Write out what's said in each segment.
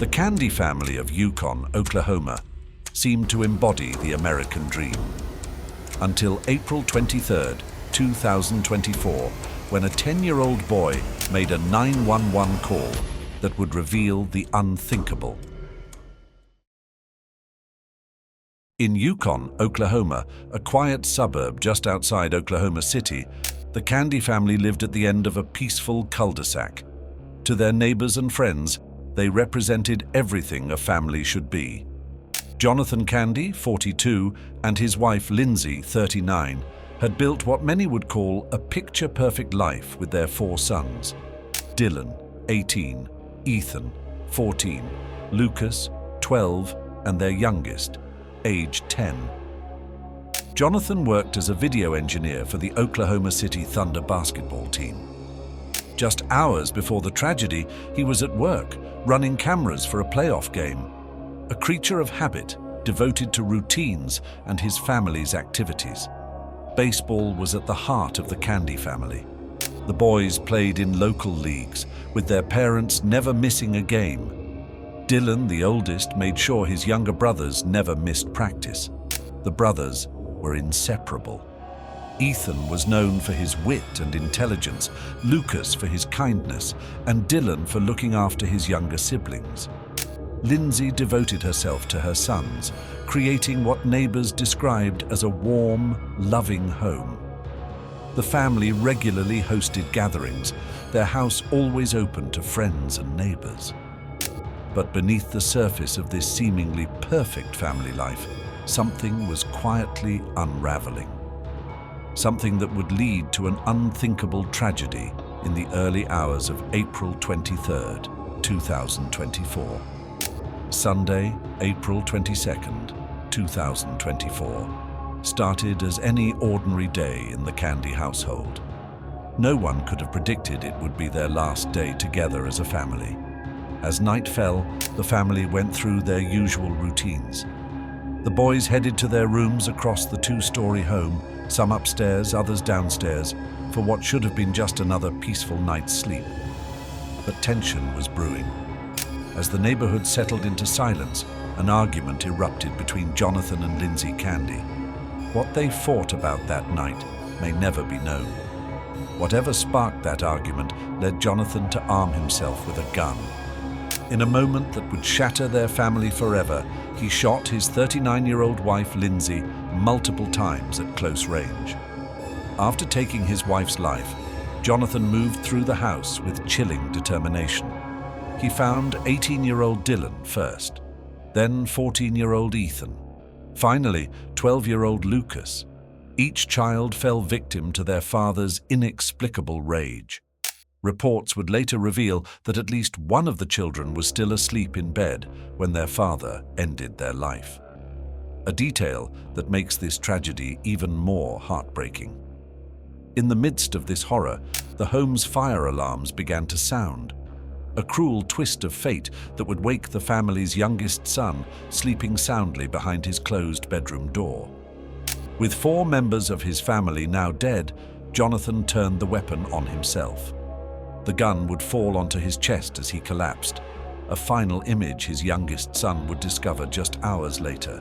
The Candy family of Yukon, Oklahoma, seemed to embody the American dream. Until April 23, 2024, when a 10-year-old boy made a 911 call that would reveal the unthinkable. In Yukon, Oklahoma, a quiet suburb just outside Oklahoma City, the Candy family lived at the end of a peaceful cul-de-sac. To their neighbors and friends, they represented everything a family should be. Jonathan Candy, 42, and his wife Lindsay, 39, had built what many would call a picture-perfect life with their 4 sons: Dylan, 18, Ethan, 14, Lucas, 12, and their youngest, aged 10. Jonathan worked as a video engineer for the Oklahoma City Thunder basketball team. Just hours before the tragedy, he was at work, running cameras for a playoff game. A creature of habit, devoted to routines and his family's activities. Baseball was at the heart of the Candy family. The boys played in local leagues, with their parents never missing a game. Dylan, the oldest, made sure his younger brothers never missed practice. The brothers were inseparable. Ethan was known for his wit and intelligence, Lucas for his kindness, and Dylan for looking after his younger siblings. Lindsay devoted herself to her sons, creating what neighbors described as a warm, loving home. The family regularly hosted gatherings, their house always open to friends and neighbors. But beneath the surface of this seemingly perfect family life, something was quietly unraveling. Something that would lead to an unthinkable tragedy in the early hours of April 23, 2024. Sunday, April 22nd, 2024, started as any ordinary day in the Candy household. No one could have predicted it would be their last day together as a family. As night fell, the family went through their usual routines. The boys headed to their rooms across the 2-story home, some upstairs, others downstairs, for what should have been just another peaceful night's sleep. But tension was brewing. As the neighborhood settled into silence, an argument erupted between Jonathan and Lindsay Candy. What they fought about that night may never be known. Whatever sparked that argument led Jonathan to arm himself with a gun. In a moment that would shatter their family forever, he shot his 39-year-old wife Lindsay multiple times at close range. After taking his wife's life, Jonathan moved through the house with chilling determination. He found 18-year-old Dylan first, then 14-year-old Ethan, finally 12-year-old Lucas. Each child fell victim to their father's inexplicable rage. Reports would later reveal that at least one of the children was still asleep in bed when their father ended their life. A detail that makes this tragedy even more heartbreaking. In the midst of this horror, the home's fire alarms began to sound. A cruel twist of fate that would wake the family's youngest son, sleeping soundly behind his closed bedroom door. With 4 members of his family now dead, Jonathan turned the weapon on himself. The gun would fall onto his chest as he collapsed, a final image his youngest son would discover just hours later.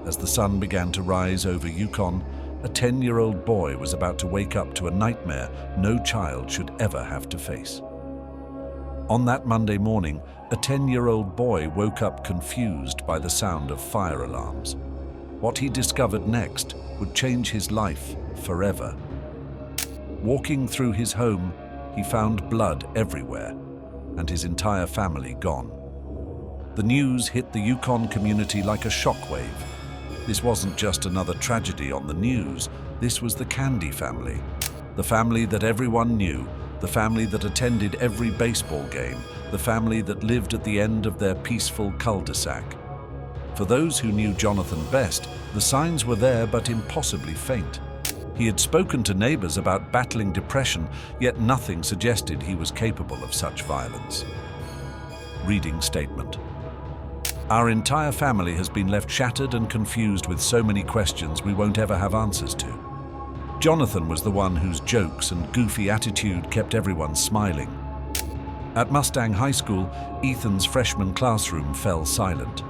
As the sun began to rise over Yukon, a 10-year-old boy was about to wake up to a nightmare no child should ever have to face. On that Monday morning, a 10-year-old boy woke up confused by the sound of fire alarms. What he discovered next would change his life forever. Walking through his home, he found blood everywhere, and his entire family gone. The news hit the Yukon community like a shockwave. This wasn't just another tragedy on the news, this was the Candy family. The family that everyone knew, the family that attended every baseball game, the family that lived at the end of their peaceful cul-de-sac. For those who knew Jonathan best, the signs were there but impossibly faint. He had spoken to neighbors about battling depression, yet nothing suggested he was capable of such violence. Reading statement. Our entire family has been left shattered and confused with so many questions we won't ever have answers to. Jonathan was the one whose jokes and goofy attitude kept everyone smiling. At Mustang High School, Ethan's freshman classroom fell silent.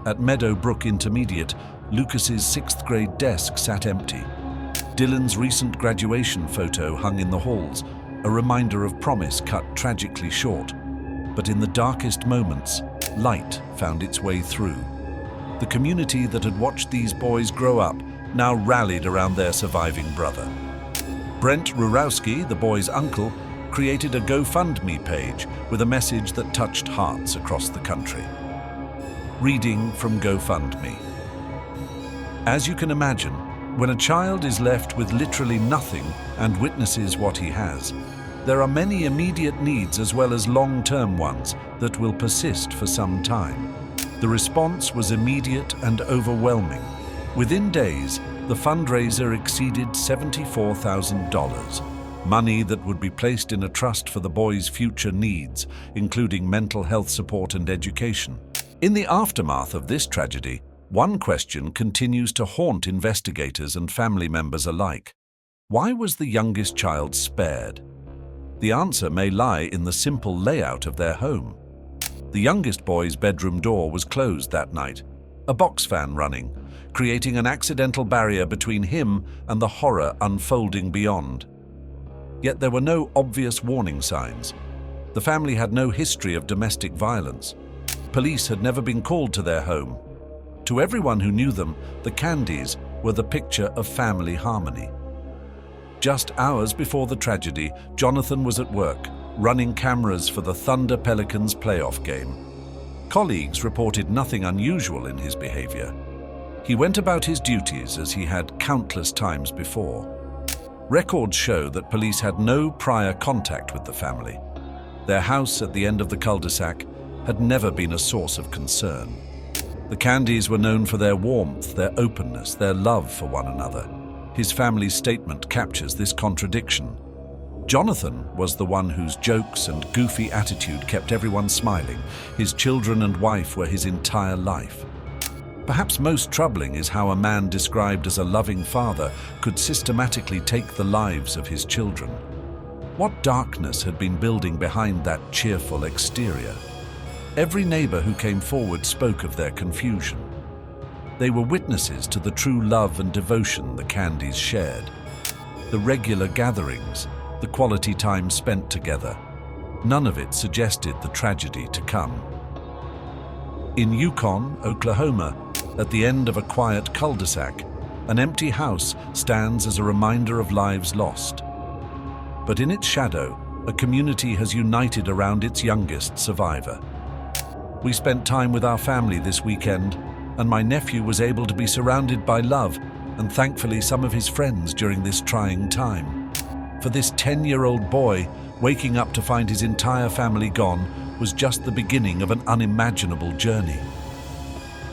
At Meadowbrook Intermediate, Lucas's 6th grade desk sat empty. Dylan's recent graduation photo hung in the halls, a reminder of promise cut tragically short. But in the darkest moments, light found its way through. The community that had watched these boys grow up now rallied around their surviving brother. Brent Rurowski, the boy's uncle, created a GoFundMe page with a message that touched hearts across the country. Reading from GoFundMe. As you can imagine, when a child is left with literally nothing and witnesses what he has, there are many immediate needs as well as long-term ones that will persist for some time. The response was immediate and overwhelming. Within days, the fundraiser exceeded $74,000, money that would be placed in a trust for the boys' future needs, including mental health support and education. In the aftermath of this tragedy, one question continues to haunt investigators and family members alike. Why was the youngest child spared? The answer may lie in the simple layout of their home. The youngest boy's bedroom door was closed that night, a box fan running, creating an accidental barrier between him and the horror unfolding beyond. Yet there were no obvious warning signs. The family had no history of domestic violence. Police had never been called to their home. To everyone who knew them, the Candys were the picture of family harmony. Just hours before the tragedy, Jonathan was at work, running cameras for the Thunder Pelicans playoff game. Colleagues reported nothing unusual in his behavior. He went about his duties as he had countless times before. Records show that police had no prior contact with the family. Their house at the end of the cul-de-sac had never been a source of concern. The Candys were known for their warmth, their openness, their love for one another. His family's statement captures this contradiction. Jonathan was the one whose jokes and goofy attitude kept everyone smiling. His children and wife were his entire life. Perhaps most troubling is how a man described as a loving father could systematically take the lives of his children. What darkness had been building behind that cheerful exterior? Every neighbor who came forward spoke of their confusion. They were witnesses to the true love and devotion the Candys shared. The regular gatherings, the quality time spent together, none of it suggested the tragedy to come. In Yukon, Oklahoma, at the end of a quiet cul-de-sac, an empty house stands as a reminder of lives lost. But in its shadow, a community has united around its youngest survivor. We spent time with our family this weekend, and my nephew was able to be surrounded by love and thankfully some of his friends during this trying time. For this 10-year-old boy, waking up to find his entire family gone was just the beginning of an unimaginable journey.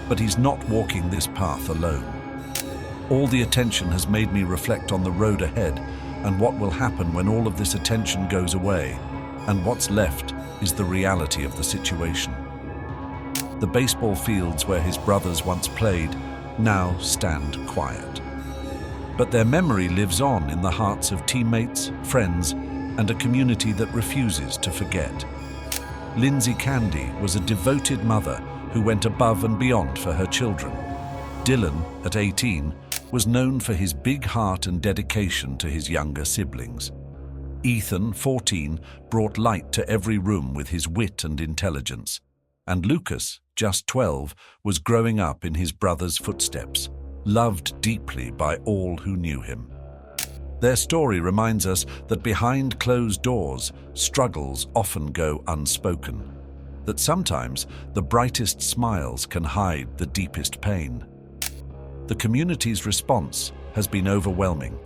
But he's not walking this path alone. All the attention has made me reflect on the road ahead and what will happen when all of this attention goes away, and what's left is the reality of the situation. The baseball fields where his brothers once played now stand quiet. But their memory lives on in the hearts of teammates, friends, and a community that refuses to forget. Lindsay Candy was a devoted mother who went above and beyond for her children. Dylan, at 18, was known for his big heart and dedication to his younger siblings. Ethan, 14, brought light to every room with his wit and intelligence. And Lucas, just 12, was growing up in his brother's footsteps, loved deeply by all who knew him. Their story reminds us that behind closed doors, struggles often go unspoken, that sometimes the brightest smiles can hide the deepest pain. The community's response has been overwhelming.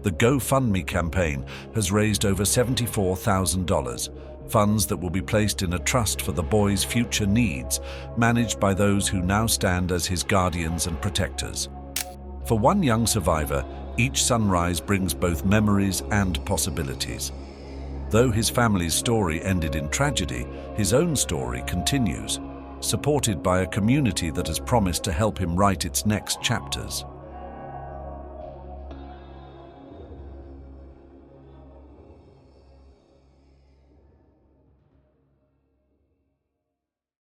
The GoFundMe campaign has raised over $74,000, funds that will be placed in a trust for the boy's future needs, managed by those who now stand as his guardians and protectors. For one young survivor, each sunrise brings both memories and possibilities. Though his family's story ended in tragedy, his own story continues, supported by a community that has promised to help him write its next chapters.